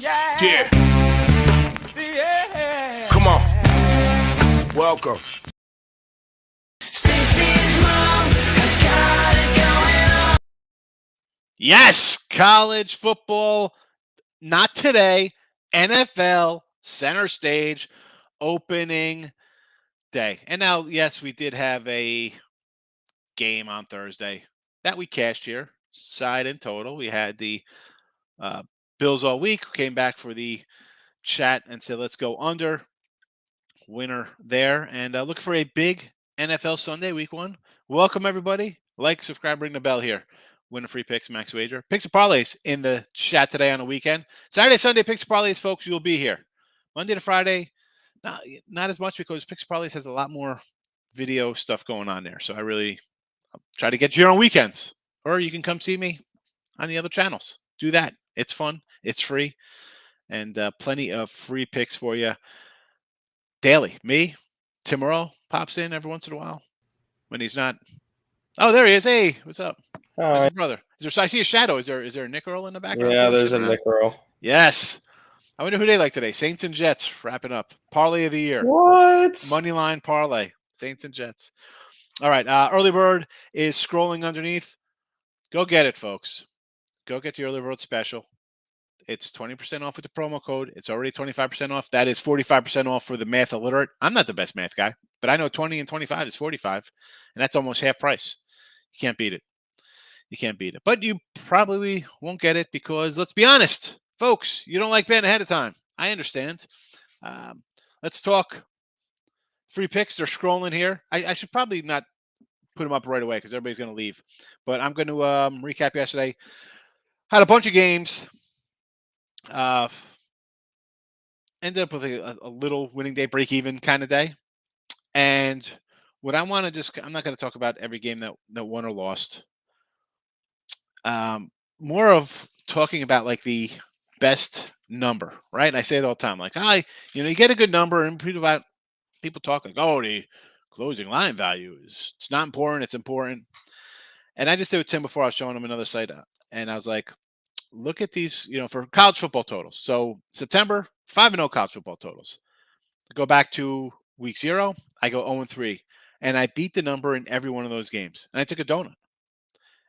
Yeah. Come on. Welcome. Yes, college football, not today. NFL center stage opening day. And now, yes, we did have a game on Thursday that we cashed here, side and total. We had the Bills all week, came back for the chat and said, let's go under. Winner there. And look for a big NFL Sunday, week one. Welcome, everybody. Like, subscribe, ring the bell here. Winner free picks, max wager. Picks and parlays in the chat today on the weekend. Saturday, Sunday, picks and parlays, folks, you'll be here. Monday to Friday, not as much because picks and parlays has a lot more video stuff going on there. So I really try to get you here on weekends. Or you can come see me on the other channels. Do that. It's fun. It's free. And plenty of free picks for you daily. Me, Tim Morrow pops in every once in a while when he's not. Oh, there he is. Hey, what's up? How's your brother? I see a shadow. Is there a Nick Earl in the background? Yeah, there's a Nick Earl. Yes. I wonder who they like today. Saints and Jets wrapping up. Parlay of the year. What? Money line parlay. Saints and Jets. All right. Early bird is scrolling underneath. Go get it, folks. Go get the early bird special. It's 20% off with the promo code. It's already 25% off. That is 45% off for the math illiterate. I'm not the best math guy, but I know 20 and 25 is 45, and that's almost half price. You can't beat it. You can't beat it. But you probably won't get it because, let's be honest, folks, you don't like betting ahead of time. I understand. Let's talk free picks. They're scrolling here. I should probably not put them up right away because everybody's going to leave. But I'm going to recap yesterday. Had a bunch of games. Ended up with a little winning day, break even kind of day. And what I want to I'm not going to talk about every game that won or lost. More of talking about like the best number, right? And I say it all the time, like, you get a good number, and people talk like, oh, the closing line value it's not important, it's important. And I just did with Tim before I was showing him another site, and I was like, look at these, for college football totals. So September, 5-0 college football totals. Go back to week 0, I go 0-3. And I beat the number in every one of those games. And I took a donut.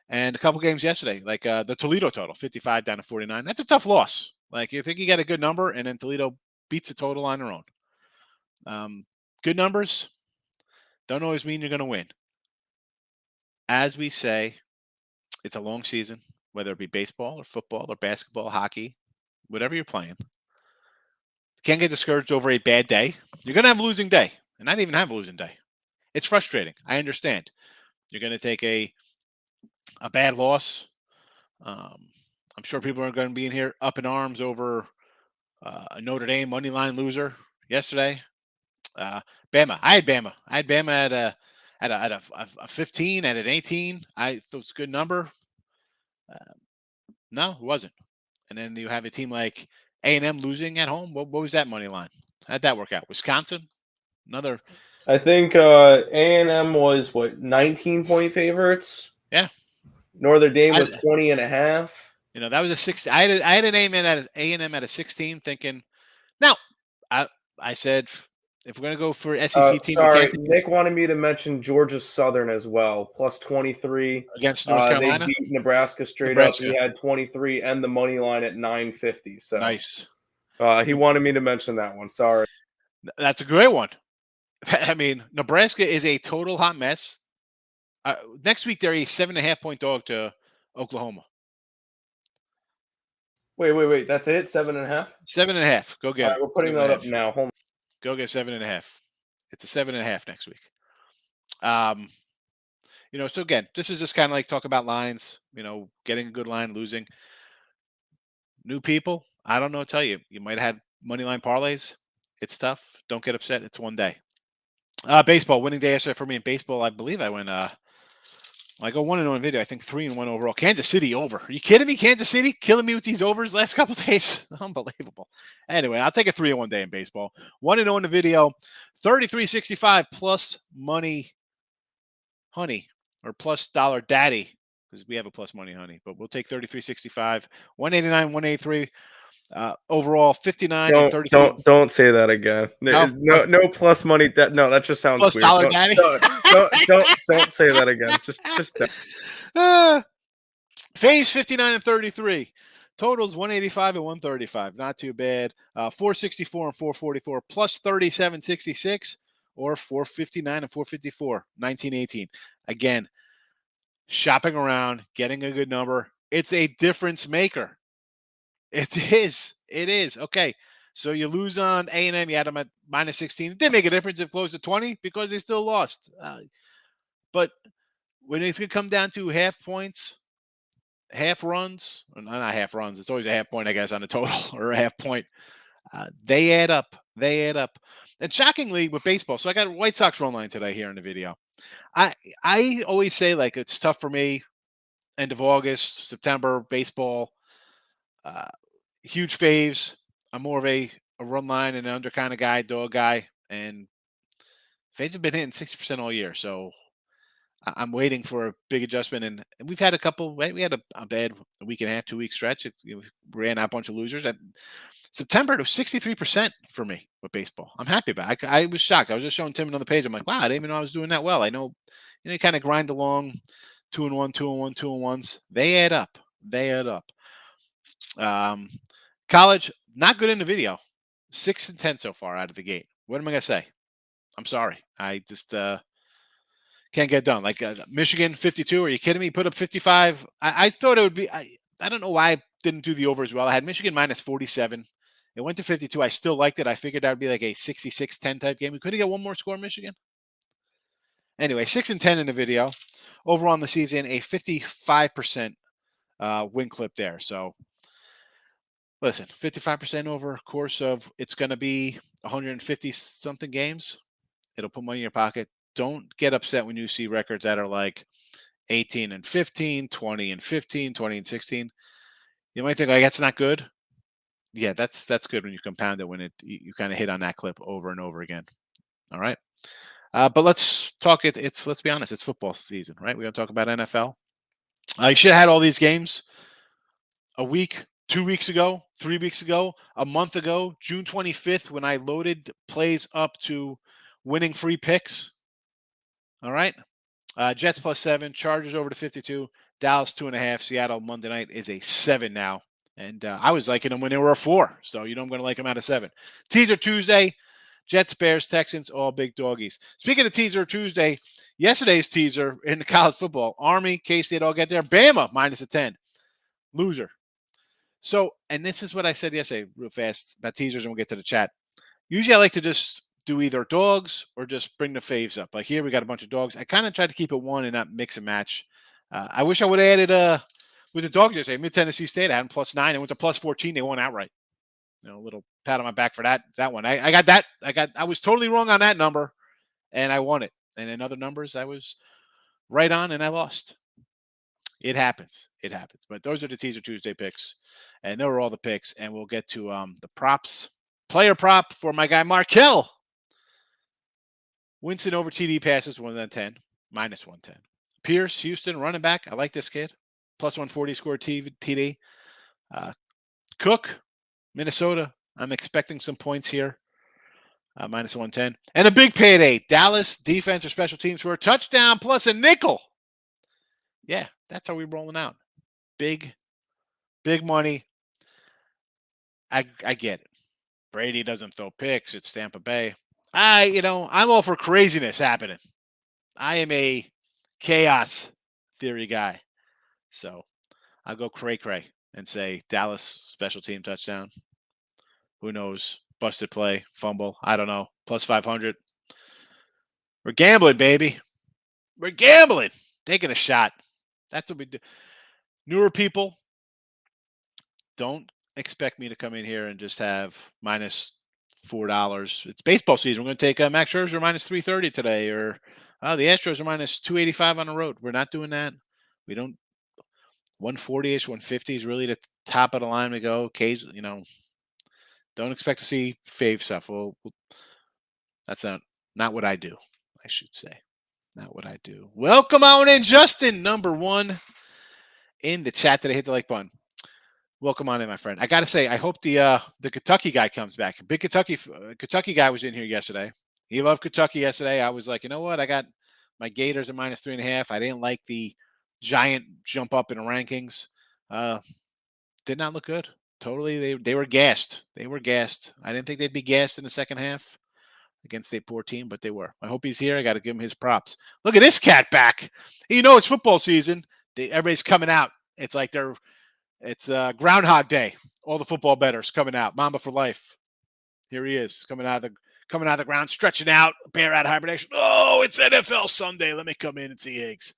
And a couple games yesterday, like the Toledo total, 55 down to 49. That's a tough loss. Like, you think you got a good number, and then Toledo beats the total on their own. Good numbers don't always mean you're going to win. As we say, it's a long season. Whether it be baseball or football or basketball, hockey, whatever you're playing. Can't get discouraged over a bad day. You're going to have a losing day. And I didn't even have a losing day. It's frustrating. I understand. You're going to take a bad loss. I'm sure people are going to be in here up in arms over a Notre Dame money line loser yesterday. Bama. I had Bama. at a 15, at an 18. I thought it was a good number. No, it wasn't. And then you have a team like A&M losing at home. What was that money line? How'd that work out? Wisconsin? Another. I think A&M was, 19-point favorites? Yeah. Notre Dame was 20.5. That was a 16. I had an A&M at a 16 thinking. Now, I said, if we're going to go for SEC team. Sorry, Nick wanted me to mention Georgia Southern as well, plus 23. Against North Carolina? They beat Nebraska straight up. He had 23 and the money line at 950. So nice. He wanted me to mention that one. Sorry. That's a great one. I mean, Nebraska is a total hot mess. Next week, they're a 7.5-point dog to Oklahoma. Wait. That's it? 7.5? 7.5. Go get it. We're putting that up now. Hold on. Go get 7.5. It's a 7.5 next week. So again, this is just kind of like talk about lines, getting a good line, losing. New people, I don't know what to tell you. You might have had money line parlays. It's tough. Don't get upset. It's one day. Baseball, winning day yesterday for me in baseball. I believe I went I go 1-0 in video. I think 3-1 overall. Kansas City over. Are you kidding me? Kansas City killing me with these overs last couple of days. Unbelievable. Anyway, I'll take a 3-1 day in baseball. 1-0 in the video. 33.65 plus money honey or plus dollar daddy because we have a plus money honey. But we'll take 33.65. 189, 183. Overall, 59 and 32. Don't say that again. No plus money. No, that just sounds plus weird. dollar daddy. Don't say that again. Just Faves 59 and 33. Totals 185 and 135. Not too bad. 464 and 444 plus 3766 or 459 and 454. 1918. Again, shopping around, getting a good number. It's a difference maker. It is. It is. Okay. So you lose on A&M. You had them at minus 16. It didn't make a difference if close to 20 because they still lost. But when it's going to come down to half points, half runs, or not half runs, it's always a half point, I guess, on the total or a half point. They add up. They add up. And shockingly with baseball, so I got White Sox run line today here in the video. I always say, like, it's tough for me. End of August, September, baseball, huge faves. I'm more of a run line and under kind of guy, dog guy. And faves have been hitting 60% all year. So I'm waiting for a big adjustment. And we've had a couple, right? We had a bad week and a half, 2 week stretch. We ran out a bunch of losers. September, it was 63% for me with baseball. I'm happy about it. I was shocked. I was just showing Tim another page. I'm like, wow, I didn't even know I was doing that well. I know, you kind of grind along 2-1, 2-1, 2-1s. They add up. They add up. College, not good in the video. 6 and 10 so far out of the gate. What am I going to say? I'm sorry. I just can't get done. Like Michigan, 52. Are you kidding me? Put up 55. I thought it would be. I don't know why I didn't do the over as well. I had Michigan minus 47. It went to 52. I still liked it. I figured that would be like a 66-10 type game. We could have got one more score, Michigan. Anyway, 6 and 10 in the video. Overall on the season, a 55% win clip there. So, listen, 55% over a course of, it's going to be 150-something games. It'll put money in your pocket. Don't get upset when you see records that are like 18 and 15, 20 and 15, 20 and 16. You might think, like, that's not good. Yeah, that's good when you compound it, when you kind of hit on that clip over and over again. All right. But let's talk let's be honest, it's football season, right? We're going to talk about NFL. You should have had all these games a week, 2 weeks ago, 3 weeks ago, a month ago, June 25th, when I loaded plays up to winning free picks. All right. Jets plus 7, Chargers over to 52, Dallas 2.5, Seattle Monday night is a 7 now. And I was liking them when they were a 4. So, I'm going to like them out of 7. Teaser Tuesday, Jets, Bears, Texans, all big doggies. Speaking of Teaser Tuesday, yesterday's teaser in the college football, Army, K-State all get there. Bama minus a 10. Loser. So, and this is what I said yesterday real fast about teasers, and we'll get to the chat. Usually I like to just do either dogs or just bring the faves up. Like here, we got a bunch of dogs. I kind of tried to keep it one and not mix and match. I wish I would have added with the dogs yesterday. Mid-Tennessee State, I had them plus 9. I went to plus 14. They won outright. A little pat on my back for that one. I got that. I was totally wrong on that number, and I won it. And in other numbers, I was right on, and I lost. It happens. It happens. But those are the Teaser Tuesday picks, and there were all the picks. And we'll get to the props. Player prop for my guy Markel. Winston over TD passes 110, minus 110. Pierce, Houston, running back. I like this kid. Plus 140 scored TD. Cook, Minnesota. I'm expecting some points here. Minus 110. And a big payday. Dallas, defense or special teams for a touchdown plus a nickel. Yeah, that's how we're rolling out. Big money. I get it. Brady doesn't throw picks. It's Tampa Bay. I'm all for craziness happening. I am a chaos theory guy. So I'll go cray and say Dallas special team touchdown. Who knows? Busted play, fumble. I don't know. Plus 500. We're gambling, baby. We're gambling. Taking a shot. That's what we do. Newer people, don't expect me to come in here and just have minus $4. It's baseball season. We're going to take Max Scherzer minus 330 today, or the Astros are minus 285 on the road. We're not doing that. We don't. 140-ish, 150 is really the top of the line we go. Occasionally, don't expect to see fave stuff. Well, that's not what I do, I should say. Not what I do. Welcome on in, Justin, number 1 in the chat today. Hit the like button. Welcome on in, my friend. I got to say, I hope the Kentucky guy comes back. Big Kentucky guy was in here yesterday. He loved Kentucky yesterday. I was like, you know what? I got my Gators at -3.5. I didn't like the giant jump up in the rankings. Did not look good. Totally, they were gassed. They were gassed. I didn't think they'd be gassed in the second half against a poor team, but they were. I hope he's here. I got to give him his props. Look at this cat back. You know, it's football season. Everybody's coming out. It's like it's Groundhog Day. All the football bettors coming out. Mamba for life. Here he is coming out of the ground, stretching out, bear out of hibernation. Oh, it's NFL Sunday. Let me come in and see Higgs.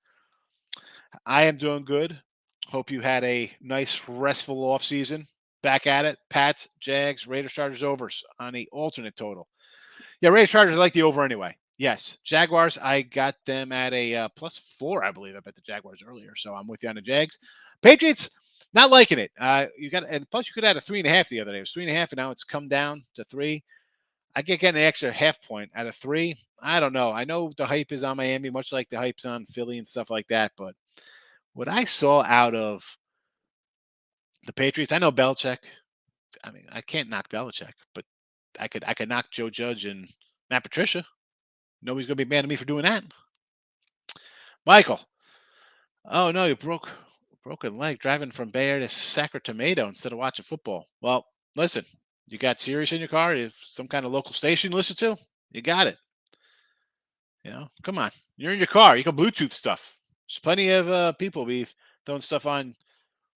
I am doing good. Hope you had a nice, restful offseason. Back at it. Pats, Jags, Raiders, Chargers, overs on the alternate total. Yeah, Raiders, Chargers, I like the over anyway. Yes. Jaguars, I got them at a +4, I believe. I bet the Jaguars earlier, so I'm with you on the Jags. Patriots, not liking it. And plus you could add a 3.5 the other day. It was 3.5, and now it's come down to 3. I get getting an extra half point out of 3. I don't know. I know the hype is on Miami, much like the hype's on Philly and stuff like that, but what I saw out of the Patriots, I know Belichick. I mean, I can't knock Belichick, but I could knock Joe Judge and Matt Patricia. Nobody's gonna be mad at me for doing that. Michael, oh no, you broken leg driving from Bay Area to Sacramento instead of watching football. Well, listen, you got Sirius in your car, you have some kind of local station to listen to. You got it. You know, come on, you're in your car. You can Bluetooth stuff. There's plenty of people be throwing stuff on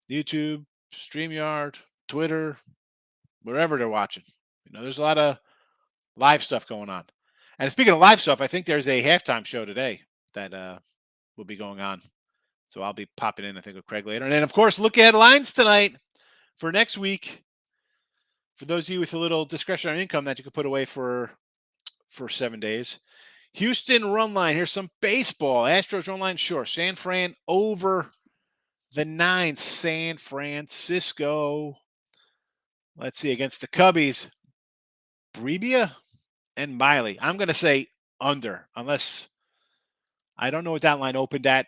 YouTube, StreamYard, Twitter, wherever they're watching. You know, there's a lot of live stuff going on. And speaking of live stuff, I think there's a halftime show today that will be going on. So I'll be popping in, I think, with Craig later. And then, of course, look at lines tonight for next week. For those of you with a little discretionary income that you could put away for 7 days. Houston run line. Here's some baseball. Astros run line, sure. San Fran over the 9. San Francisco. Let's see, against the Cubbies. Brebbia and Miley. I'm going to say under, unless I don't know what that line opened at,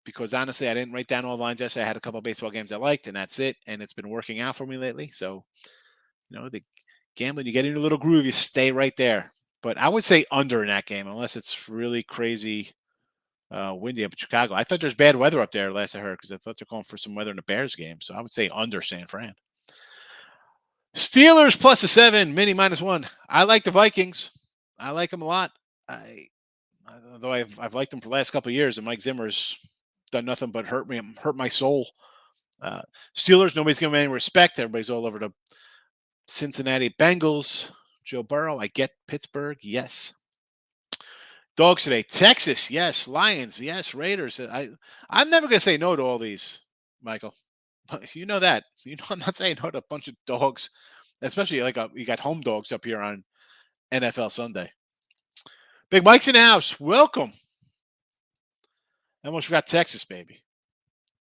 because honestly, I didn't write down all the lines yesterday. I had a couple of baseball games I liked, and that's it. And it's been working out for me lately. So, you know, the gambling, you get in a little groove, you stay right there. But I would say under in that game, unless it's really crazy windy up in Chicago. I thought there's bad weather up there last I heard, because I thought they're calling for some weather in the Bears game. So I would say under San Fran. Steelers +7, mini -1. I like the Vikings. I like them a lot. Although I've liked them for the last couple of years, and Mike Zimmer's done nothing but hurt my soul. Steelers, nobody's giving them any respect. Everybody's all over the Cincinnati Bengals. Joe Burrow, I get Pittsburgh, yes. Dogs today, Texas, yes. Lions, yes. Raiders. I'm never gonna say no to all these, Michael. You know that. You know I'm not saying no to a bunch of dogs, especially like you got home dogs up here on NFL Sunday. Big Mike's in the house. Welcome. I almost forgot Texas, baby.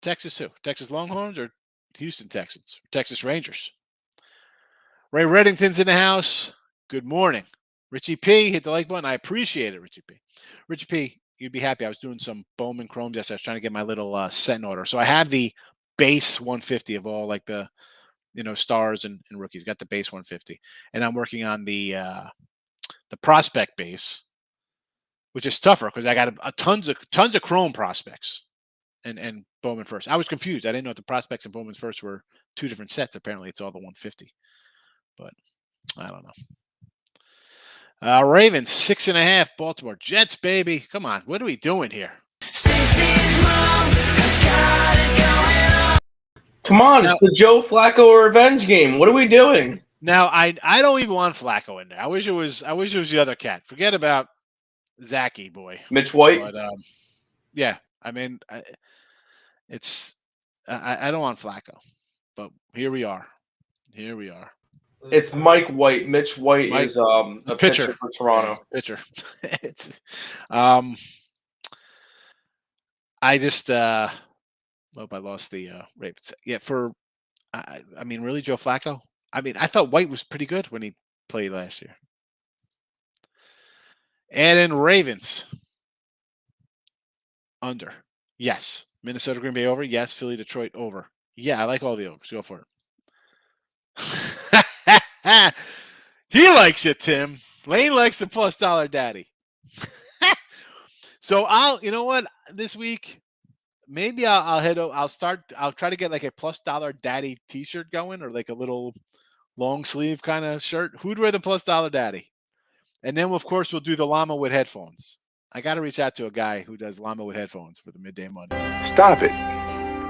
Texas who? Texas Longhorns or Houston Texans? Texas Rangers. Ray Reddington's in the house. Good morning. Richie P, hit the like button. I appreciate it, Richie P. Richie P, you'd be happy. I was doing some Bowman Chromes yesterday. I was trying to get my little set in order. So I have the base 150 of all like the stars and rookies. Got the base 150. And I'm working on the prospect base, which is tougher because I got tons of Chrome prospects and Bowman first. I was confused. I didn't know if the prospects and Bowman's first were two different sets. Apparently, it's all the 150. But I don't know. Ravens 6.5. Baltimore Jets, baby. Come on, what are we doing here? Come on, it's the Joe Flacco revenge game. What are we doing? Now I don't even want Flacco in there. I wish it was the other cat. Forget about Zachy boy. Mitch White. But yeah, I mean I don't want Flacco, but here we are. It's Mike White. Mitch White is a pitcher for Toronto. Yeah, pitcher. It's I just hope I lost the Ravens. Yeah, I mean, really, Joe Flacco? I mean, I thought White was pretty good when he played last year. And then Ravens under. Yes. Minnesota Green Bay over. Yes. Philly Detroit over. Yeah, I like all the overs. Go for it. He likes it, Tim. Lane likes the plus dollar daddy. So you know what? This week, maybe I'll try to get like a plus dollar daddy t-shirt going, or like a little long sleeve kind of shirt. Who'd wear the plus dollar daddy? And then, of course, we'll do the llama with headphones. I got to reach out to a guy who does llama with headphones for the midday money. Stop it.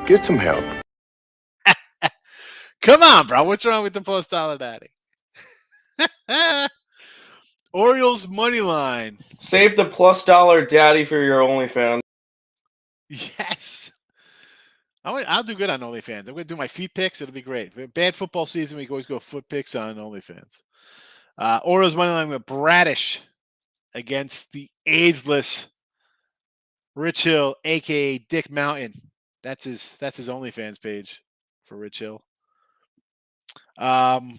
Get some help. Come on, bro. What's wrong with the plus dollar daddy? Orioles money line. Save the plus dollar daddy for your OnlyFans. Yes. I'll do good on OnlyFans. I'm going to do my feet picks. It'll be great. Bad football season, we can always go foot picks on OnlyFans. Orioles money line with Bradish against the ageless Rich Hill, a.k.a. Dick Mountain. That's his OnlyFans page for Rich Hill. What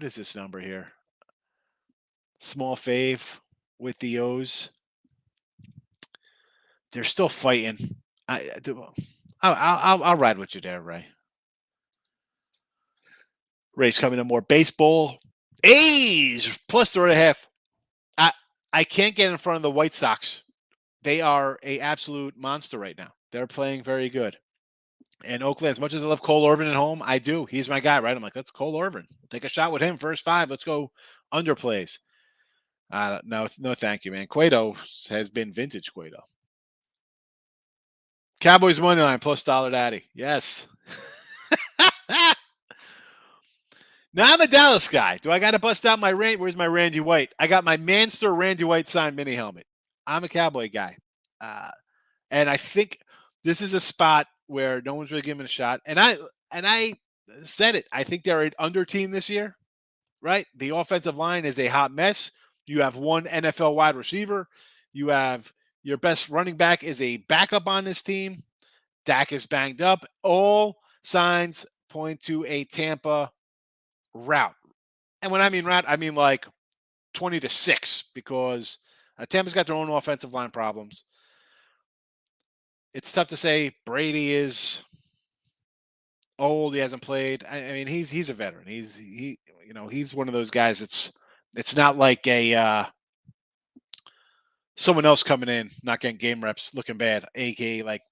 is this number here? Small fave with the O's. They're still fighting. I'll ride with you there, Ray. Ray's coming to more baseball. A's plus 3.5. I can't get in front of the White Sox. They are a absolute monster right now. They're playing very good. And Oakland, as much as I love Cole Irvin at home, I do. He's my guy, right? I'm like, that's Cole Irvin. Take a shot with him. First 5. Let's go underplays. No, thank you, man. Cueto has been vintage Cueto. Cowboys money line plus dollar daddy. Yes. Now I'm a Dallas guy. Do I got to bust out my Where's my Randy White? I got my Manster Randy White signed mini helmet. I'm a Cowboy guy. And I think this is a spot where no one's really giving a shot. And I said it. I think they're an under team this year, right? The offensive line is a hot mess. You have one NFL wide receiver. You have your best running back is a backup on this team. Dak is banged up. All signs point to a Tampa route. And when I mean route, I mean like 20-6 because Tampa's got their own offensive line problems. It's tough to say Brady is old. He hasn't played. I mean, he's a veteran. He's one of those guys. It's not like a someone else coming in, not getting game reps, looking bad. AKA like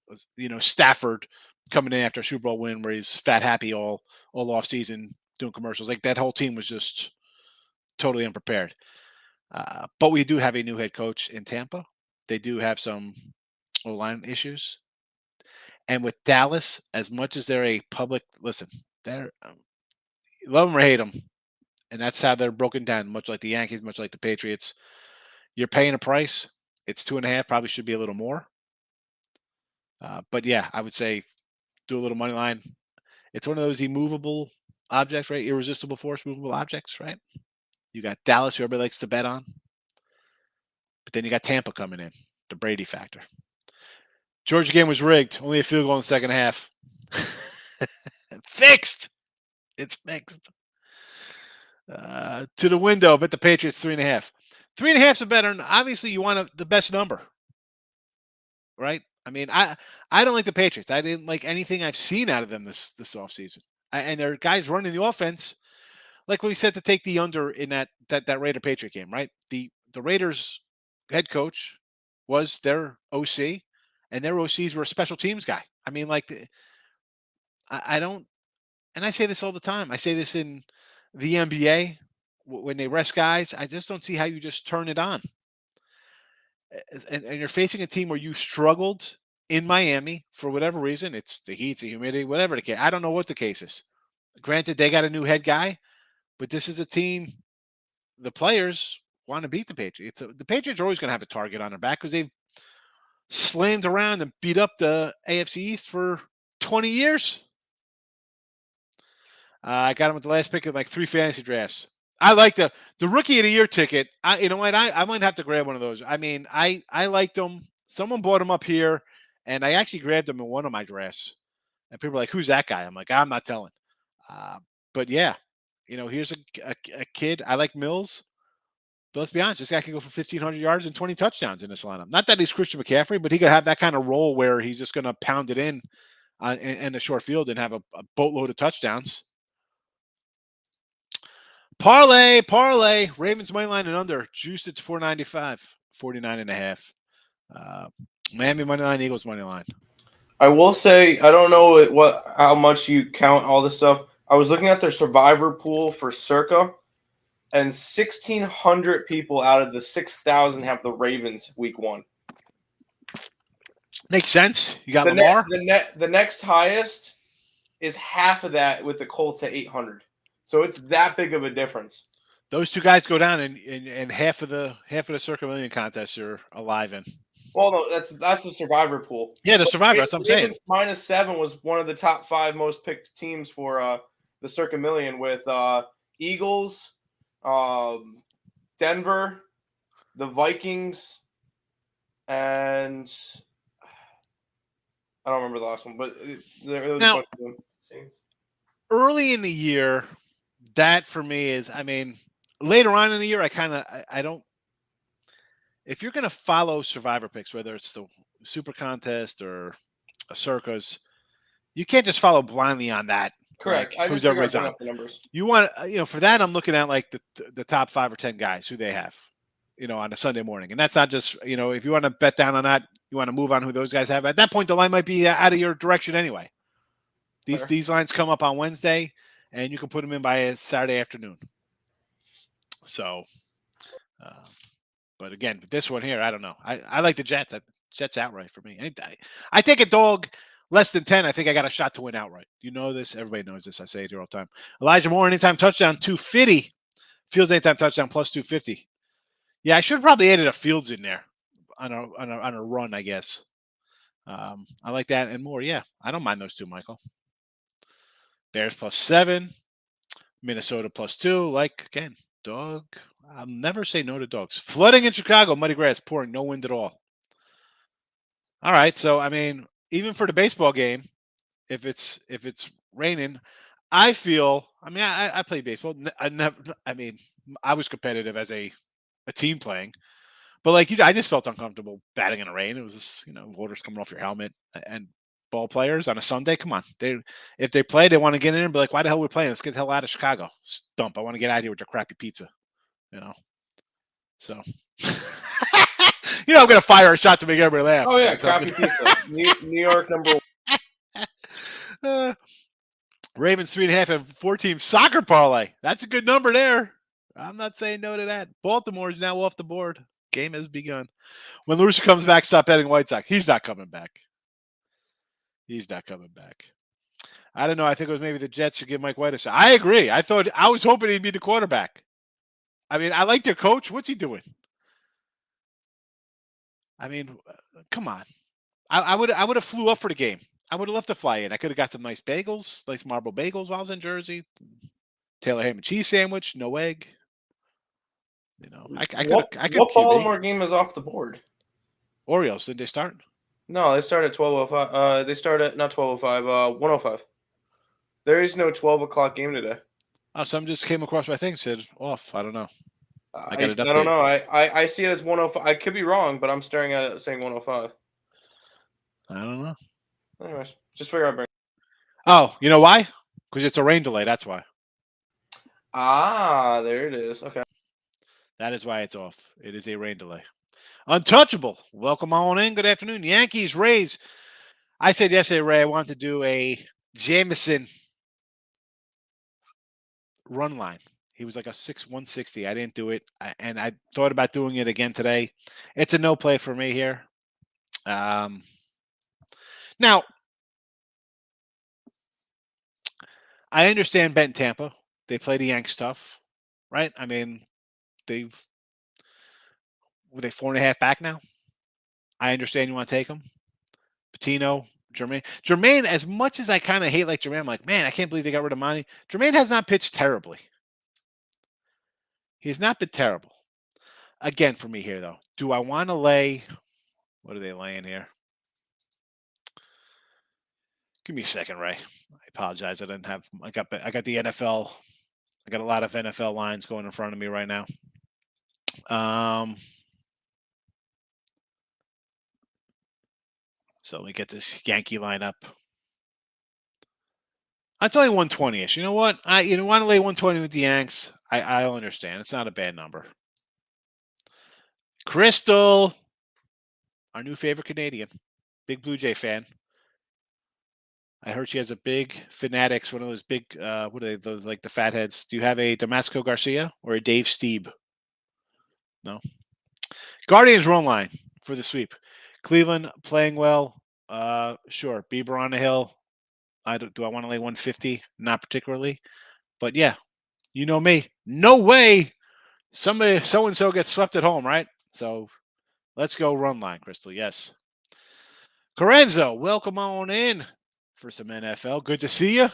Stafford coming in after a Super Bowl win where he's fat happy all off season doing commercials. Like that whole team was just totally unprepared. But we do have a new head coach in Tampa. They do have some O-line issues. And with Dallas, as much as they're a public, listen, they're love them or hate them. And that's how they're broken down, much like the Yankees, much like the Patriots. You're paying a price. It's 2.5, probably should be a little more. But yeah, I would say do a little money line. It's one of those immovable objects, right? Irresistible force, movable objects, right? You got Dallas, who everybody likes to bet on. But then you got Tampa coming in, the Brady factor. Georgia game was rigged. Only a field goal in the second half. Fixed. It's fixed. To the window, but the Patriots 3.5. 3.5 is a better. Obviously, you want the best number, right? I mean, I don't like the Patriots. I didn't like anything I've seen out of them this offseason. And their guys running the offense, like we said, to take the under in that Raider Patriot game, right? The Raiders head coach was their OC, and their OCs were a special teams guy. I mean, like, I don't, and I say this all the time. I say this in the NBA when they rest guys. I just don't see how you just turn it on. And you're facing a team where you struggled in Miami for whatever reason. It's the heat, it's the humidity, whatever the case. I don't know what the case is. Granted, they got a new head guy, but this is a team, the players want to beat the Patriots. The Patriots are always going to have a target on their back because they've slammed around and beat up the AFC East for 20 years. I got him with the last pick of like 3 fantasy drafts. I like the rookie of the year ticket. I might have to grab one of those. I mean, I liked them. Someone bought them up here, and I actually grabbed them in one of my drafts. And people are like, "Who's that guy?" I'm like, "I'm not telling." But yeah, here's a kid. I like Mills. But let's be honest, this guy can go for 1,500 yards and 20 touchdowns in this lineup. Not that he's Christian McCaffrey, but he could have that kind of role where he's just going to pound it in in the short field and have a boatload of touchdowns. Parlay. Ravens money line and under. Juiced it to 495, 49.5. Miami money line, Eagles money line. I will say, I don't know how much you count all this stuff. I was looking at their survivor pool for Circa, and 1,600 people out of the 6,000 have the Ravens week 1. Makes sense. You got Lamar. The next highest is half of that with the Colts at 800. So it's that big of a difference. Those two guys go down, and half of the Circa Million contests are alive in. Well, no, that's the survivor pool. Yeah, the survivor. That's what I'm saying. -7 was one of the top 5 most picked teams for the Circa Million with Eagles, Denver, the Vikings, and I don't remember the last one, but there was now, a bunch of them. Early in the year, that for me is, I mean, later on in the year, I don't. If you're going to follow survivor picks, whether it's the Super Contest or a Circus, you can't just follow blindly on that. Correct. Like, who's everybody's on. The numbers. You want, for that, I'm looking at like the top 5 or 10 guys who they have, on a Sunday morning. And that's not just, if you want to bet down on that, you want to move on who those guys have. At that point, the line might be out of your direction anyway. These lines come up on Wednesday, and you can put them in by a Saturday afternoon. So, but again, this one here, I don't know. I like the Jets. Jets outright for me. I take a dog less than 10. I think I got a shot to win outright. You know this. Everybody knows this. I say it here all the time. Elijah Moore, anytime touchdown, 250. Fields anytime touchdown, plus 250. Yeah, I should have probably added a Fields in there on a run, I guess. I like that and more. Yeah, I don't mind those two, Michael. Bears plus 7. Minnesota plus 2. Like, again, dog. I'll never say no to dogs. Flooding in Chicago, muddy grass, pouring, no wind at all. All right, so I mean, even for the baseball game, if it's raining, I feel. I mean, I play baseball. I was competitive as a team playing, but like I just felt uncomfortable batting in the rain. It was just water's coming off your helmet, and ball players on a Sunday, come on, if they play, they want to get in and be like, why the hell are we playing? Let's get the hell out of Chicago. Stump. I want to get out of here with your crappy pizza. So, I'm going to fire a shot to make everybody laugh. Oh, yeah, crappy pizza. New York number 1. Ravens 3.5 and 4-team soccer parlay. That's a good number there. I'm not saying no to that. Baltimore is now off the board. Game has begun. When Lucia comes back, stop betting White Sox. He's not coming back. I don't know. I think it was maybe the Jets should give Mike White a shot. I agree. I was hoping he'd be the quarterback. I mean, I like their coach. What's he doing? I mean, come on. I would have flew up for the game. I would have left to fly in. I could have got some nice bagels, nice marble bagels while I was in Jersey. Taylor ham and cheese sandwich, no egg. I could. What Baltimore game is off the board? Orioles, did they start? No, they start at 12:05. They start at not 12:05. 1:05. There is no 12 o'clock game today. Oh, some just came across my thing, said off. I don't know. I don't know. I see it as 1:05. I could be wrong, but I'm staring at it saying 1:05. I don't know. Anyways, just figure out. Oh, you know why? Because it's a rain delay. That's why. Ah, there it is. Okay. That is why it's off. It is a rain delay. Untouchable. Welcome on in. Good afternoon. Yankees, Rays. I said yesterday, Ray, I wanted to do a Jameson run line. He was like a 160. I didn't do it. And I thought about doing it again today. It's a no play for me here. Now, I understand betting Tampa. They play the Yanks tough, right? I mean, were they 4.5 back now? I understand you want to take them. Patino, Jermaine, as much as I kind of hate like Jermaine, I'm like, man, I can't believe they got rid of Monty. Jermaine has not pitched terribly. He has not been terrible. Again, for me here, though, do I want to lay? What are they laying here? Give me a second, Ray. I apologize. I didn't have. I got the NFL. I got a lot of NFL lines going in front of me right now. So let me get this Yankee lineup. It's only 120-ish. You know what? You want to lay 120 with the Yanks. I'll understand. It's not a bad number. Crystal, our new favorite Canadian, big Blue Jay fan. I heard she has a big Fanatics, one of those big, what are they, those like the fatheads. Do you have a Damasco Garcia or a Dave Steeb? No. Guardians run line for the sweep. Cleveland playing well. Sure. Bieber on the hill. Do I want to lay 150? Not particularly. But yeah, you know me. No way so and so gets swept at home, right? So let's go run line, Crystal. Yes. Corenzo, welcome on in for some NFL. Good to see you.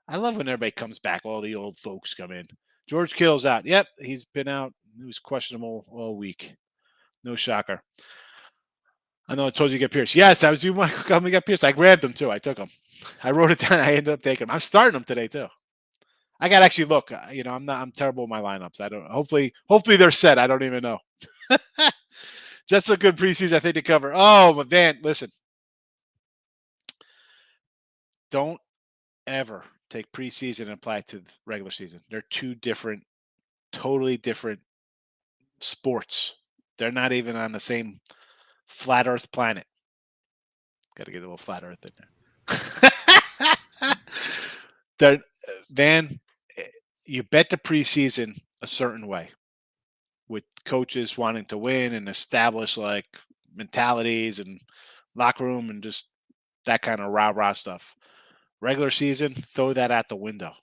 I love when everybody comes back. All the old folks come in. George Kittle's out. Yep, he's been out. He was questionable all week. No shocker. I know I told you to get Pierce. Yes, I was doing my coming to get Pierce. I grabbed him too. I took him. I wrote it down. I ended up taking him. I'm starting him today too. I got to actually look. I'm terrible with my lineups. I don't. Hopefully they're set. I don't even know. Just a good preseason, I think, to cover. Oh, but Van, listen. Don't ever take preseason and apply it to the regular season. They're two different, totally different sports. They're not even on the same flat Earth planet. Got to get a little flat Earth in there. Van, you bet the preseason a certain way, with coaches wanting to win and establish like mentalities and locker room and just that kind of rah-rah stuff. Regular season, throw that out the window.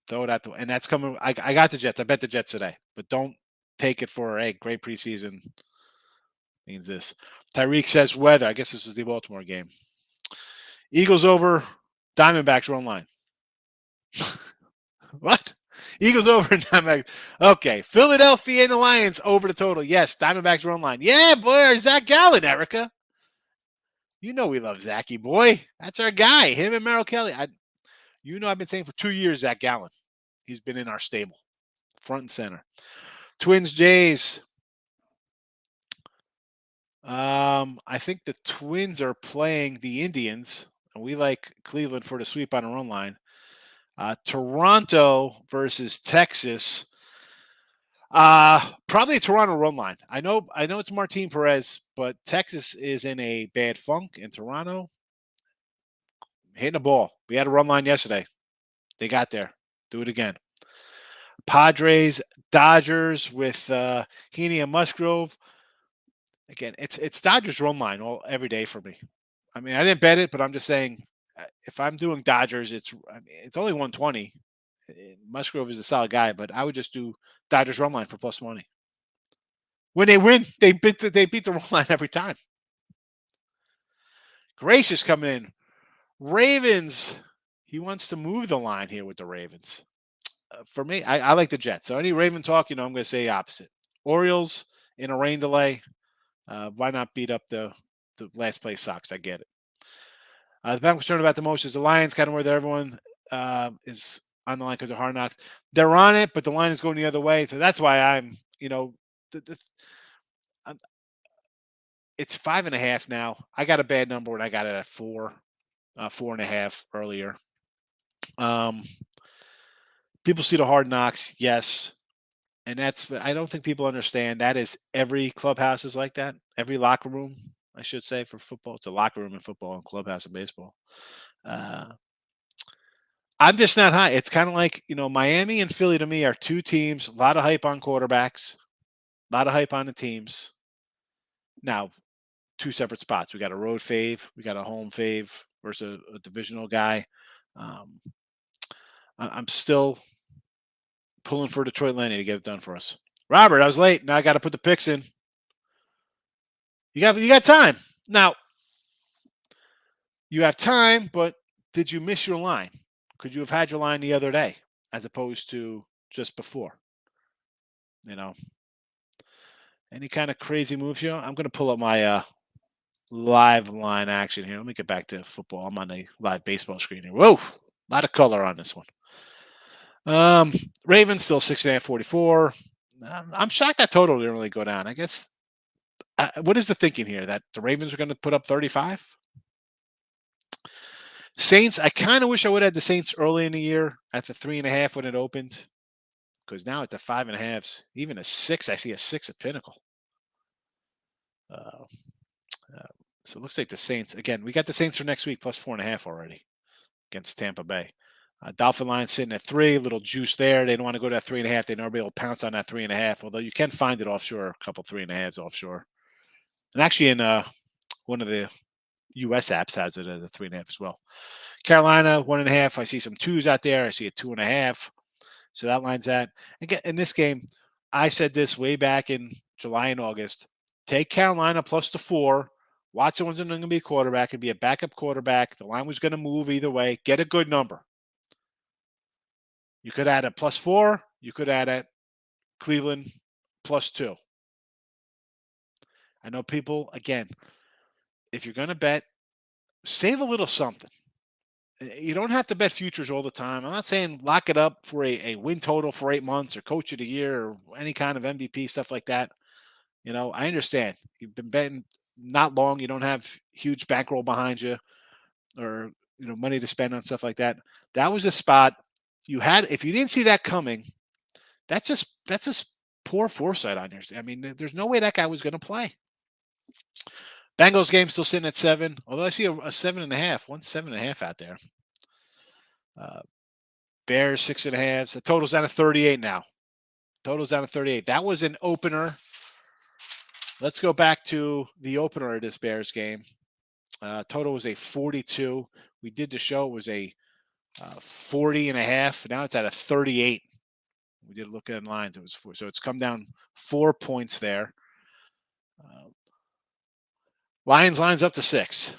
Throw it out the and that's coming. I got the Jets. I bet the Jets today, but don't take it for a great preseason. Means this. Tyreek says weather. I guess this is the Baltimore game. Eagles over. Diamondbacks run line. What? Eagles over and Diamondbacks. Okay. Philadelphia and the Lions over the total. Yes. Diamondbacks run line. Yeah, boy. Zach Gallen, Erica. You know we love Zachy, boy. That's our guy. Him and Merrill Kelly. I've been saying for 2 years, Zach Gallen. He's been in our stable. Front and center. Twins, Jays. I think the Twins are playing the Indians, and we like Cleveland for the sweep on a run line. Toronto versus Texas. Probably a Toronto run line. I know it's Martin Perez, but Texas is in a bad funk, and Toronto hitting the ball. We had a run line yesterday. They got there. Do it again. Padres, Dodgers with Heaney and Musgrove. Again, it's Dodgers run line every day for me. I mean, I didn't bet it, but I'm just saying, if I'm doing Dodgers, it's only 120. Musgrove is a solid guy, but I would just do Dodgers run line for plus money. When they win, they beat the run line every time. Gracious coming in. Ravens. He wants to move the line here with the Ravens. For me, I like the Jets. So any Raven talk, I'm going to say opposite. Orioles in a rain delay. Why not beat up the last place Sox? I get it. The thing I'm concerned about the most is the Lions, kind of where everyone is on the line because of Hard Knocks. They're on it, but the line is going the other way. So that's why I'm, it's 5.5 now. I got a bad number when I got it at 4.5 earlier. People see the Hard Knocks, yes. And I don't think people understand that is every clubhouse is like that. Every locker room, I should say, for football. It's a locker room in football and clubhouse in baseball. I'm just not high. It's kind of like, Miami and Philly to me are two teams, a lot of hype on quarterbacks, a lot of hype on the teams. Now, two separate spots. We got a road fave, we got a home fave versus a divisional guy. I'm still pulling for Detroit Lenny to get it done for us. Robert, I was late. Now I got to put the picks in. You got time. Now, you have time, but did you miss your line? Could you have had your line the other day as opposed to just before? Any kind of crazy move here? I'm going to pull up my live line action here. Let me get back to football. I'm on the live baseball screen here. Whoa, a lot of color on this one. Ravens still 6.5, 44. I'm shocked that total didn't really go down. I guess. What is the thinking here? That the Ravens are going to put up 35? Saints, I kind of wish I would have had the Saints early in the year at the 3.5 when it opened, because now it's a 5.5s, even a 6. I see a 6 at Pinnacle. Uh, so it looks like the Saints again. We got the Saints for next week plus 4.5 already against Tampa Bay. Dolphin line sitting at 3, little juice there. They don't want to go to that 3.5. They normally will pounce on that 3.5. Although you can find it offshore, a couple 3.5s offshore, and actually in one of the U.S. apps has it at a 3.5 as well. Carolina 1.5. I see some 2s out there. I see a 2.5. So that line's that. Again, in this game, I said this way back in July and August. Take Carolina plus the 4. Watson wasn't going to be a quarterback. It'd be a backup quarterback. The line was going to move either way. Get a good number. You could add a plus 4. You could add at Cleveland plus 2. I know people, again, if you're going to bet, save a little something. You don't have to bet futures all the time. I'm not saying lock it up for a win total for 8 months or coach of the year or any kind of MVP, stuff like that. I understand. You've been betting not long. You don't have huge bankroll behind you or, money to spend on stuff like that. That was a spot you had. If you didn't see that coming, that's just poor foresight on yours. I mean, there's no way that guy was going to play. Bengals game still sitting at 7, although I see a 7.5, 1.7.5 out there. Bears 6.5. The total's down to 38 now. Total's down to 38. That was an opener. Let's go back to the opener of this Bears game. Total was a 42. We did the show. It was a 40.5. Now it's at a 38. We did look at lines. It was 4. So it's come down 4 points there. Lions lines up to 6.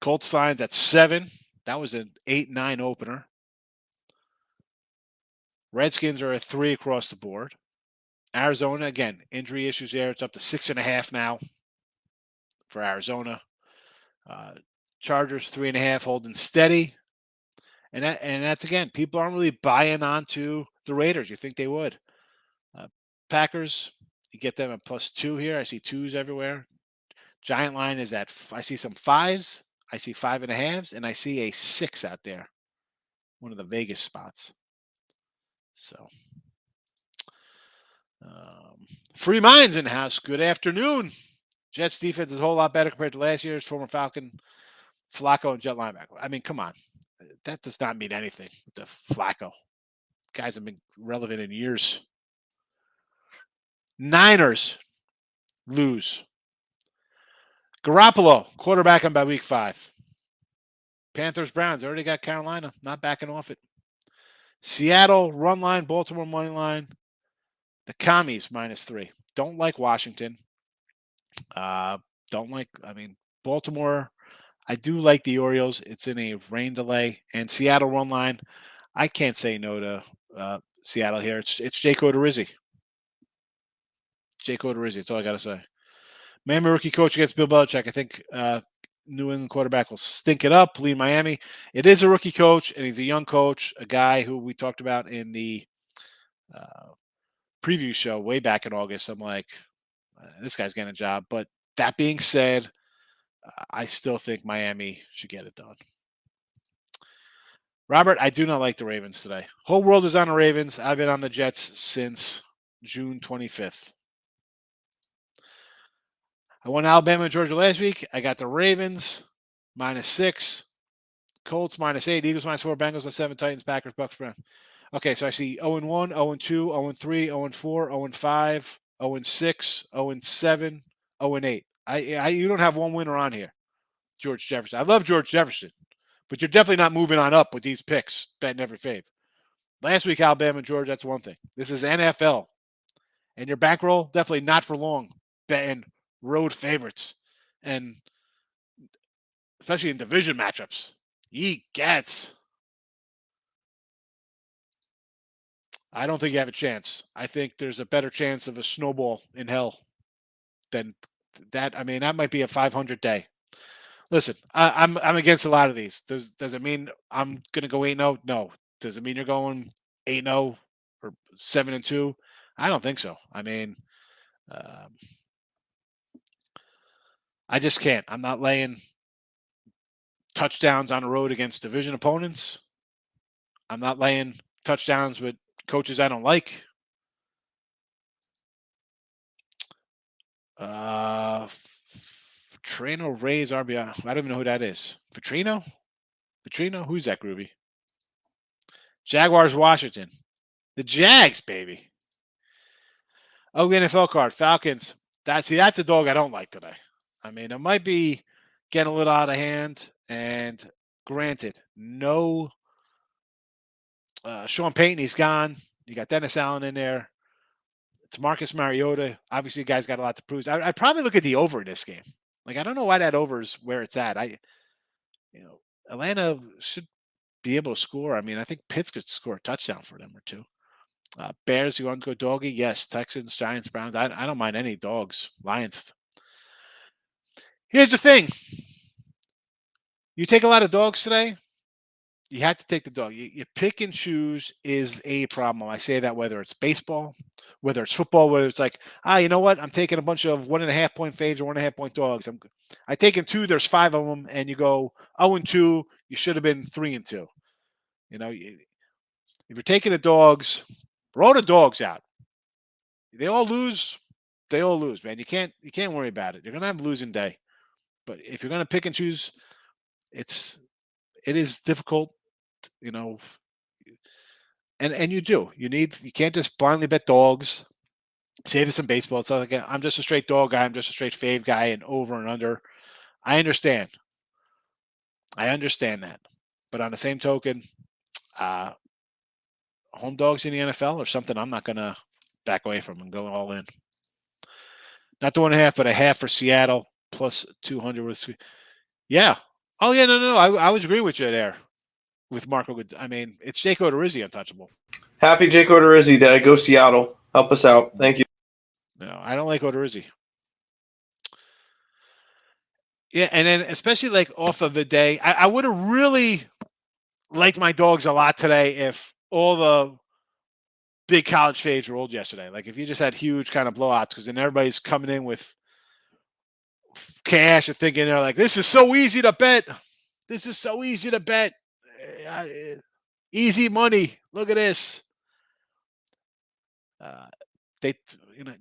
Colts lines at 7. That was an 8-9 opener. Redskins are at 3 across the board. Arizona, again, injury issues there. It's up to 6.5 now for Arizona. Chargers 3.5 holding steady. And that's, again, people aren't really buying onto the Raiders. You think they would. Packers, you get them at plus 2 here. I see 2s everywhere. Giant line is at, I see some 5s. I see 5.5s, and I see a 6 out there. One of the Vegas spots. So, Free Minds in house. Good afternoon. Jets defense is a whole lot better compared to last year's. Former Falcon, Flacco, and Jet linebacker. I mean, come on. That does not mean anything with the Flacco. Guys have been relevant in years. Niners lose. Garoppolo, quarterbacking by week 5. Panthers, Browns, already got Carolina. Not backing off it. Seattle, run line, Baltimore, money line. The Commies, -3. Don't like Washington. Baltimore, I do like the Orioles. It's in a rain delay. And Seattle run line, I can't say no to Seattle here. It's Jake Odorizzi. Jake Odorizzi, that's all I got to say. Miami rookie coach against Bill Belichick. I think New England quarterback will stink it up, lead Miami. It is a rookie coach, and he's a young coach, a guy who we talked about in the preview show way back in August. I'm like, this guy's getting a job. But that being said, I still think Miami should get it done. Robert, I do not like the Ravens today. Whole world is on the Ravens. I've been on the Jets since June 25th. I won Alabama and Georgia last week. I got the Ravens -6, Colts -8, Eagles -4, Bengals +7, Titans, Packers, Bucks, Browns. Okay, so I see 0-1, 0-2, 0-3, 0-4, 0-5, 0-6, 0-7, 0-8. You don't have one winner on here, George Jefferson. I love George Jefferson, but you're definitely not moving on up with these picks, betting every fave. Last week, Alabama and Georgia, that's one thing. This is NFL. And your bankroll, definitely not for long, betting road favorites, and especially in division matchups. Ye gets. I don't think you have a chance. I think there's a better chance of a snowball in hell than that. I mean, that might be a 500 day. Listen, I'm against a lot of these. Does it mean I'm going to go 8-0? No. Does it mean you're going 8-0 or 7-2? I don't think so. I mean, I just can't. I'm not laying touchdowns on the road against division opponents. I'm not laying touchdowns with coaches I don't like. Trino Rays RBI. I don't even know who that is. Vitrino? Who's that, Groovy? Jaguars, Washington. The Jags, baby. Ugly NFL card. Falcons. That's a dog I don't like today. I mean, it might be getting a little out of hand. And granted, no Sean Payton, he's gone. You got Dennis Allen in there. It's Marcus Mariota. Obviously, the guy's got a lot to prove. I'd probably look at the over in this game. Like, I don't know why that over is where it's at. Atlanta should be able to score. I mean, I think Pitts could score a touchdown for them or two. Bears, you want to go doggy? Yes. Texans, Giants, Browns. I don't mind any dogs. Lions. Here's the thing. You take a lot of dogs today. You have to take the dog. You pick and choose is a problem. I say that whether it's baseball, whether it's football, whether it's like, you know what? I'm taking a bunch of 1.5 point faves or 1.5 point dogs. I taken 2. There's 5 of them, and you go 0-2. You should have been 3-2. You know, if you're taking the dogs, roll the dogs out. They all lose. They all lose, man. You can't worry about it. You're gonna have a losing day, but if you're gonna pick and choose, it is difficult. You know, and you do. You can't just blindly bet dogs. Say this in baseball. It's not like I'm just a straight dog guy. I'm just a straight fave guy and over and under. I understand that. But on the same token, home dogs in the NFL are something I'm not going to back away from and go all in. Not the 1.5, but a half for Seattle plus 200 with. Yeah. Oh yeah, no. I was agreeing with you there. With Marco, I mean, it's Jake Odorizzi untouchable. Happy Jake Odorizzi Day. Go Seattle. Help us out. Thank you. No, I don't like Odorizzi. Yeah, and then especially like off of the day, I would have really liked my dogs a lot today if all the big college fades rolled yesterday. Like if you just had huge kind of blowouts, because then everybody's coming in with cash and thinking they're like, this is so easy to bet. This is so easy to bet. Easy money. Look at this.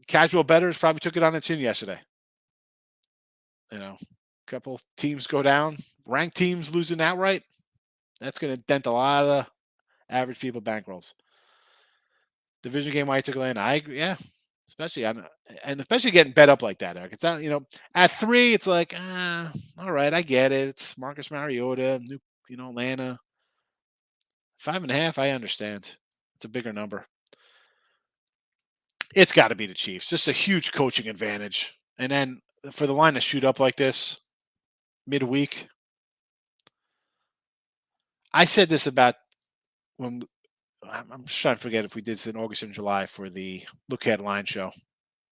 Casual bettors probably took it on the chin yesterday. A couple teams go down, ranked teams losing outright. That's going to dent a lot of average people bankrolls. Division game, why I took Atlanta. I agree. Yeah, especially getting bet up like that, Eric. It's not, at 3, it's like, all right, I get it. It's Marcus Mariota, Atlanta. 5.5, I understand. It's a bigger number. It's got to be the Chiefs. Just a huge coaching advantage. And then for the line to shoot up like this midweek, I said this about when I'm just trying to forget if we did this in August and July for the Look Ahead Line show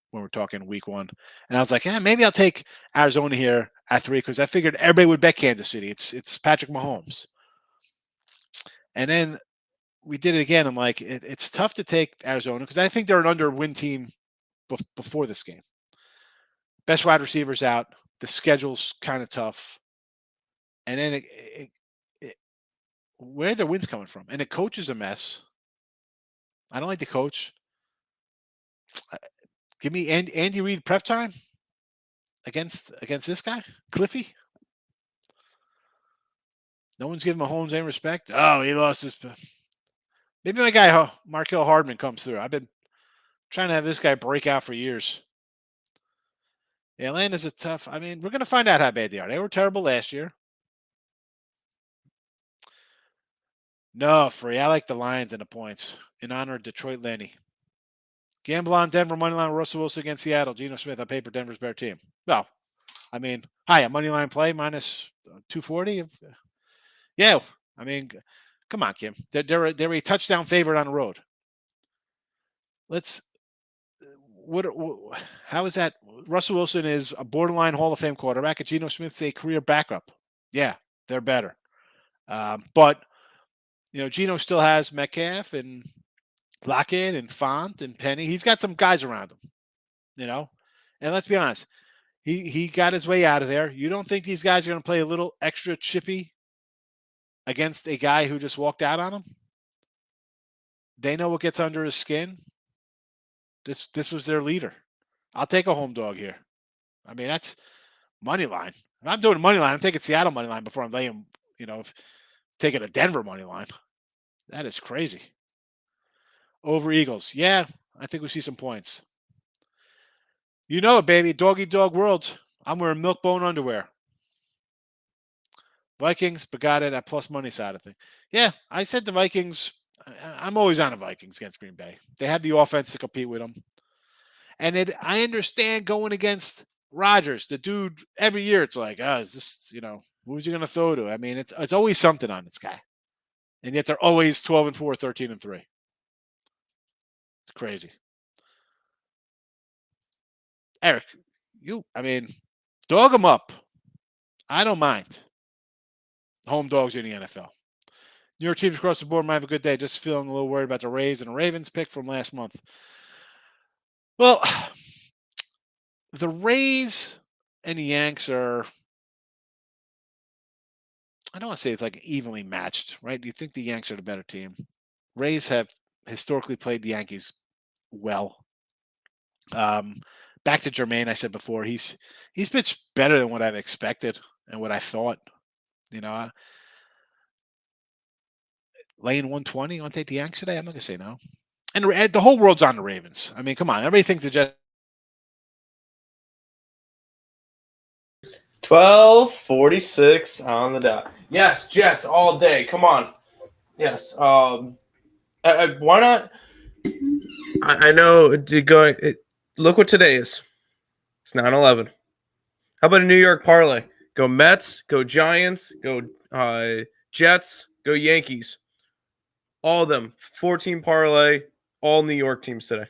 when we're talking week 1. And I was like, maybe I'll take Arizona here at 3 because I figured everybody would bet Kansas City. It's Patrick Mahomes. And then we did it again. I'm like, it's tough to take Arizona because I think they're an under-win team before this game. Best wide receivers out. The schedule's kind of tough. And then where are their wins coming from? And the coach is a mess. I don't like the coach. Give me Andy Reid prep time against this guy, Cliffy. No one's giving Mahomes any respect. Oh, he lost his. Maybe my guy Markel Hardman comes through. I've been trying to have this guy break out for years. Yeah, Atlanta's a tough. I mean, we're going to find out how bad they are. They were terrible last year. No, free. I like the Lions and the points in honor of Detroit Lenny. Gamble on Denver moneyline Russell Wilson against Seattle. Geno Smith on paper. Denver's better team. Well, I mean, a moneyline play minus 240. Yeah, I mean, come on, Kim. They're a touchdown favorite on the road. How is that? Russell Wilson is a borderline Hall of Fame quarterback, and Geno Smith's a career backup. Yeah, they're better. But Geno still has Metcalf and Lockett and Font and Penny. He's got some guys around him, And let's be honest, he got his way out of there. You don't think these guys are going to play a little extra chippy against a guy who just walked out on him. They know what gets under his skin. This was their leader. I'll take a home dog here. I mean, that's money line. If I'm doing money line, I'm taking Seattle money line before I'm laying, taking a Denver money line. That is crazy. Over Eagles. Yeah, I think we see some points. You know it, baby. Doggy dog world. I'm wearing milk bone underwear. Vikings, but got it at plus money side of thing. Yeah, I said the Vikings. I'm always on the Vikings against Green Bay. They have the offense to compete with them. And I understand going against Rodgers, the dude, every year it's like, is this, who's he going to throw to? I mean, it's always something on this guy. And yet they're always 12-4, 13-3. It's crazy. Eric, dog them up. I don't mind. Home dogs in the NFL. New York teams across the board might have a good day. Just feeling a little worried about the Rays and the Ravens pick from last month. Well, the Rays and the Yanks are, I don't want to say it's like evenly matched, right? Do you think the Yanks are the better team? Rays have historically played the Yankees well. Back to Jermaine, I said before, he's pitched better than what I've expected and what I thought. Laying 120, you want to take the Yanks today? I'm not going to say no. And the whole world's on the Ravens. I mean, come on. Everybody thinks they're just 12:46 on the dot. Yes, Jets all day. Come on. Yes. Why not? I know. Look what today is. It's 9/11. How about a New York parlay? Go Mets. Go Giants. Go Jets. Go Yankees. All of them. 14 parlay. All New York teams today.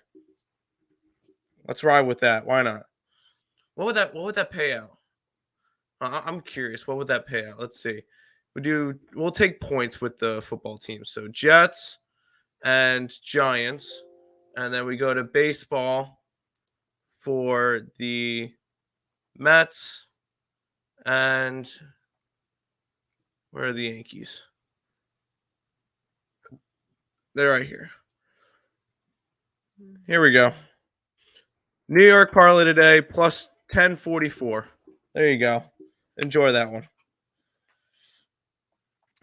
Let's ride with that. Why not? What would that pay out? I'm curious. What would that pay out? Let's see. We'll take points with the football team. So Jets and Giants, and then we go to baseball for the Mets, and where are the Yankees? They're right here. Here we go. New York parlay today plus 1044. There you go. Enjoy that one.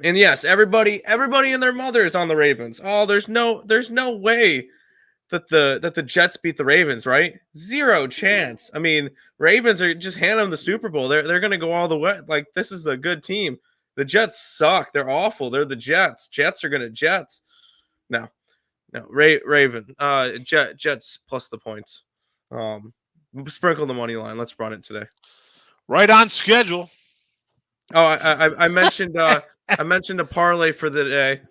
And yes, everybody and their mother is on the Ravens. Oh, there's no way that the Jets beat the Ravens, right? Zero chance. I mean, Ravens are just handing them the Super Bowl. They're going to go all the way. Like, this is a good team. The Jets suck. They're awful. They're the Jets. Jets are going to Jets. No. Raven. Jets plus the points. Sprinkle the money line. Let's run it today. Right on schedule. Oh, I mentioned I mentioned a parlay for the day.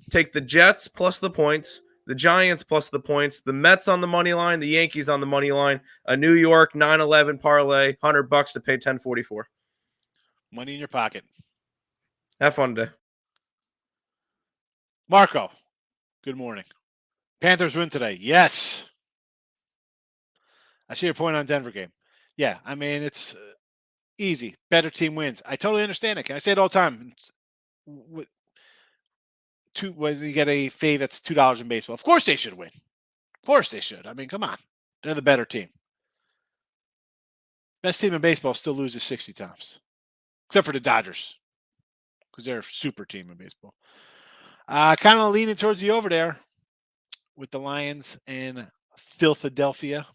Take the Jets plus the points, the Giants plus the points, the Mets on the money line, the Yankees on the money line, a New York 9/11 parlay, $100 to pay 1044. Money in your pocket. Have fun today. Marco, good morning. Panthers win today. Yes. I see your point on Denver game. Yeah, I mean, it's easy. Better team wins. I totally understand it. I say it all the time. When you get a fade that's $2 in baseball, of course they should win. Of course they should. I mean, come on. They're the better team. Best team in baseball still loses 60 times. Except for the Dodgers. Because they're a super team in baseball. Kind of leaning towards the over there with the Lions and Philadelphia.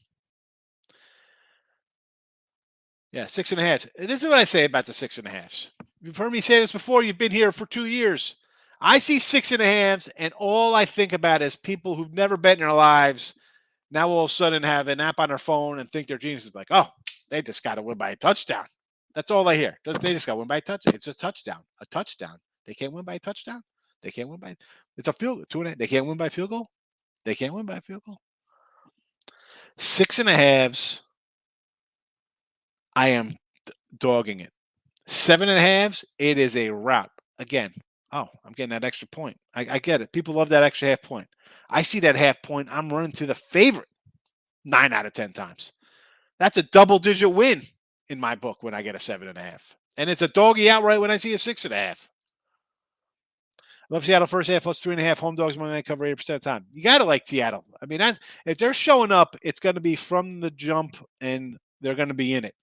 Yeah, 6.5. This is what I say about the 6.5s. You've heard me say this before. You've been here for 2 years. I see 6.5s, and all I think about is people who've never bet in their lives now all of a sudden have an app on their phone and think they're geniuses. Like, oh, they just got to win by a touchdown. That's all I hear. They just got to win by a touchdown. It's a touchdown. A touchdown. They can't win by a touchdown. They can't win by. It's a field goal. 2.5. They can't win by field goal. They can't win by a field goal. 6.5s. I am dogging it. 7.5s. It is a rout. Again, I'm getting that extra point. I get it. People love that extra half point. I see that half point. I'm running to the favorite 9 out of 10 times. That's a double-digit win in my book when I get a 7.5. And it's a doggy outright when I see a 6.5. Love Seattle first half plus 3.5 home dogs Monday night cover 80% of the time. You got to like Seattle. I mean, if they're showing up, it's going to be from the jump, and they're going to be in it.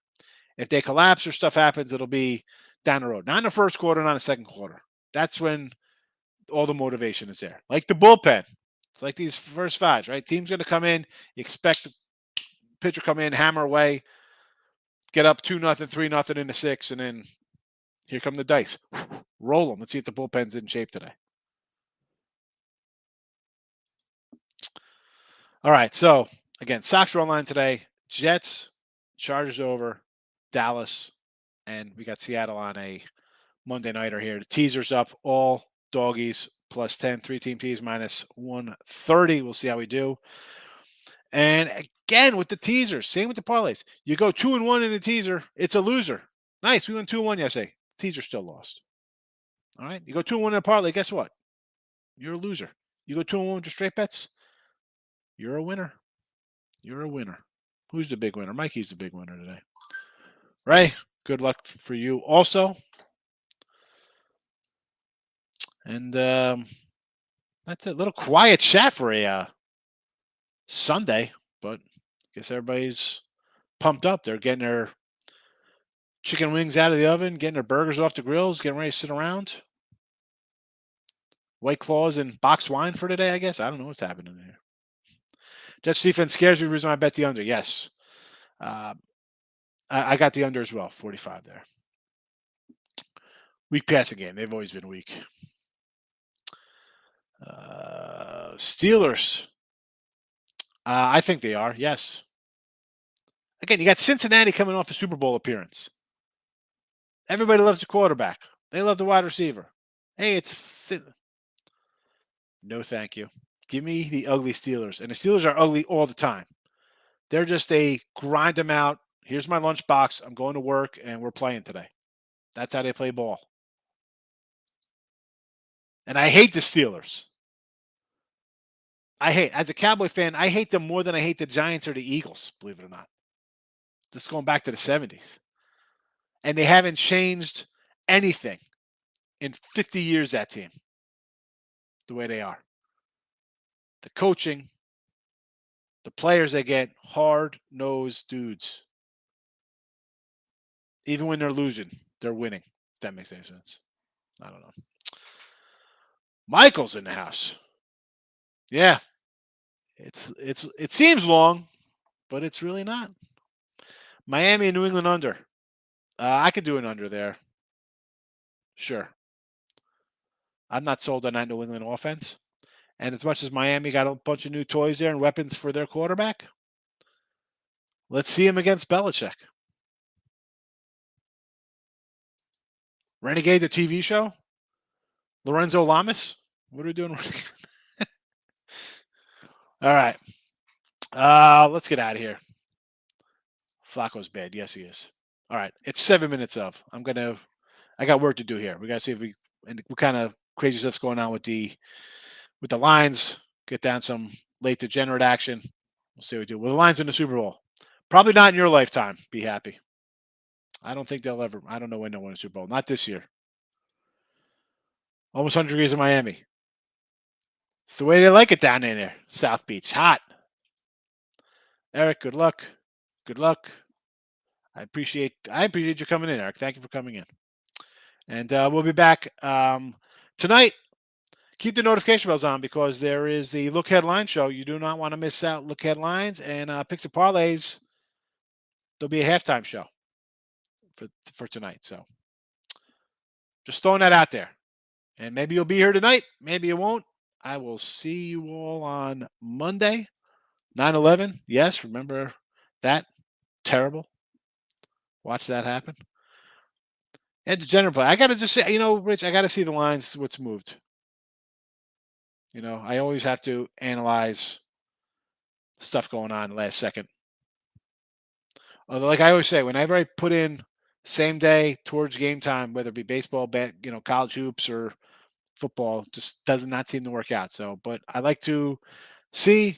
If they collapse or stuff happens, it'll be down the road. Not in the first quarter, not in the second quarter. That's when all the motivation is there. Like the bullpen. It's like these first fives, right? Team's going to come in. You expect the pitcher come in, hammer away, get up 2-0, 3-0 in the sixth, and then here come the dice. Roll them. Let's see if the bullpen's in shape today. All right. So, again, Sox are online today. Jets, Chargers over, Dallas, and we got Seattle on a Monday nighter here. The teaser's up. All doggies plus 10. 3-team teas minus 130. We'll see how we do. And again, with the teasers, same with the parlays. You go 2-1 in the teaser, it's a loser. Nice. We went 2-1 yesterday. Teaser still lost. All right. You go 2-1 in a parlay, guess what? You're a loser. You go 2-1 with your straight bets, you're a winner. You're a winner. Who's the big winner? Mikey's the big winner today. Ray, good luck for you also. And that's a little quiet chat for a Sunday, but I guess everybody's pumped up. They're getting their chicken wings out of the oven, getting their burgers off the grills, getting ready to sit around. White Claws and boxed wine for today, I guess. I don't know what's happening here. Jets defense scares me. Reason I bet the under. Yes. I got the under as well. 45 there. Weak passing game. They've always been weak. Steelers. I think they are. Yes. Again, you got Cincinnati coming off a Super Bowl appearance. Everybody loves the quarterback. They love the wide receiver. Hey, it's no, thank you. Give me the ugly Steelers. And the Steelers are ugly all the time. They're just a grind them out. Here's my lunchbox. I'm going to work, and we're playing today. That's how they play ball. And I hate the Steelers. As a Cowboy fan, I hate them more than I hate the Giants or the Eagles, believe it or not. Just going back to the 70s. And they haven't changed anything in 50 years, that team, the way they are. The coaching, the players they get, hard-nosed dudes. Even when they're losing, they're winning. If that makes any sense. I don't know. Michael's in the house. Yeah. It seems long, but it's really not. Miami and New England under. I could do an under there. Sure. I'm not sold on that New England offense. And as much as Miami got a bunch of new toys there and weapons for their quarterback, let's see him against Belichick. Renegade, the TV show? Lorenzo Lamas? What are we doing? All right. Let's get out of here. Flacco's bad. Yes, he is. All right. It's 7 minutes of. I got work to do here. We got to see what kind of crazy stuff's going on with the lines. Get down some late degenerate action. We'll see what we do. Will the Lions win the Super Bowl? Probably not in your lifetime. Be happy. I don't think they'll ever. I don't know when they'll win a Super Bowl. Not this year. Almost 100 degrees in Miami. It's the way they like it down in there. South Beach. Hot. Eric, good luck. Good luck. I appreciate you coming in, Eric. Thank you for coming in. And we'll be back tonight. Keep the notification bells on because there is the Look Headline show. You do not want to miss out. Look Headlines and Picks and Parlays. There'll be a halftime show for tonight. So just throwing that out there. And maybe you'll be here tonight. Maybe you won't. I will see you all on Monday. 9/11. Yes, remember that? Terrible. Watch that happen. And the general play. I got to just say, Rich, I got to see the lines, what's moved. I always have to analyze stuff going on last second. Although, like I always say, whenever I put in same day towards game time, whether it be baseball, college hoops, or football, just does not seem to work out. So, but I like to see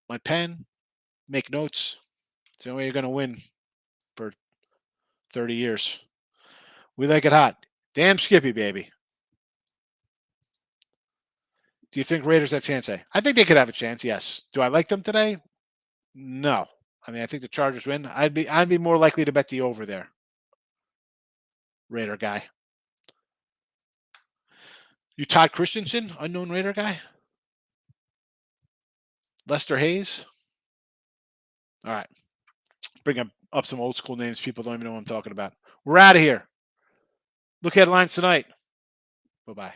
my pen, make notes. It's the only way you're going to win for 30 years. We like it hot. Damn Skippy, baby. Do you think Raiders have a chance? I think they could have a chance. Yes. Do I like them today? No. I mean, I think the Chargers win. I'd be more likely to bet the over there. Raider guy. You Todd Christensen, unknown Raider guy? Lester Hayes? All right. Bring up some old school names people don't even know what I'm talking about. We're out of here. Look headlines tonight. Bye-bye.